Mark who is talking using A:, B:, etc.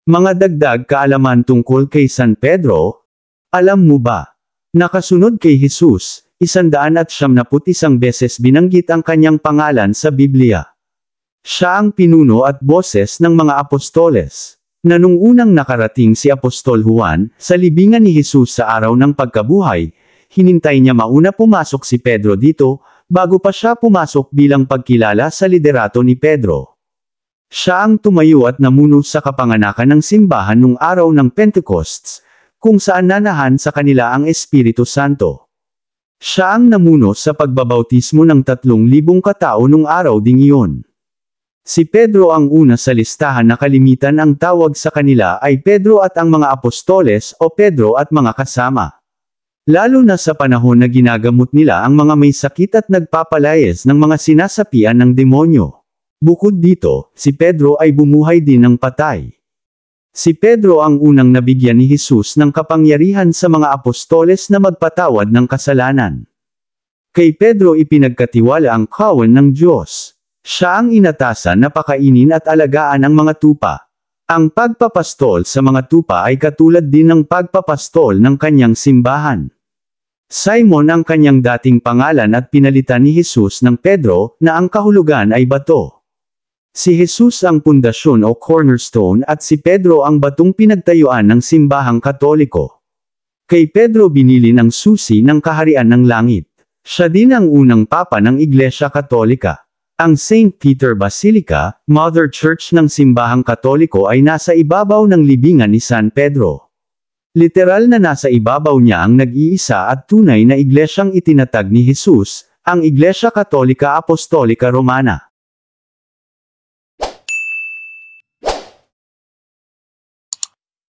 A: Mga dagdag kaalaman tungkol kay San Pedro. Alam mo ba? Nakasunod kay Jesus, 171 beses binanggit ang kanyang pangalan sa Biblia. Siya ang pinuno at boses ng mga apostoles. Na nung unang nakarating si Apostol Juan, sa libingan ni Jesus sa araw ng pagkabuhay, hinintay niya mauna pumasok si Pedro dito, bago pa siya pumasok bilang pagkilala sa liderato ni Pedro. Siya ang tumayo at namuno sa kapanganakan ng simbahan nung araw ng Pentecosts, kung saan nanahan sa kanila ang Espiritu Santo. Siya ang namuno sa pagbabautismo ng 3,000 katao nung araw ding iyon. Si Pedro ang una sa listahan na kalimitan ang tawag sa kanila ay Pedro at ang mga apostoles o Pedro at mga kasama. Lalo na sa panahon na ginagamot nila ang mga may sakit at nagpapalayas ng mga sinasapian ng demonyo. Bukod dito, si Pedro ay bumuhay din ng patay. Si Pedro ang unang nabigyan ni Jesus ng kapangyarihan sa mga apostoles na magpatawad ng kasalanan. Kay Pedro ipinagkatiwala ang kawan ng Diyos. Siya ang inatasan na pakainin at alagaan ang mga tupa. Ang pagpapastol sa mga tupa ay katulad din ng pagpapastol ng kanyang simbahan. Simon ang kanyang dating pangalan at pinalitan ni Jesus ng Pedro, na ang kahulugan ay bato. Si Jesus ang pundasyon o cornerstone at si Pedro ang batong pinagtayuan ng simbahang Katoliko. Kay Pedro binili ng susi ng kaharian ng langit. Siya din ang unang papa ng Iglesia Katolika. Ang St. Peter Basilica, Mother Church ng simbahang Katoliko ay nasa ibabaw ng libingan ni San Pedro. Literal na nasa ibabaw niya ang nag-iisa at tunay na iglesyang itinatag ni Jesus, ang Iglesia Katolika Apostolika Romana.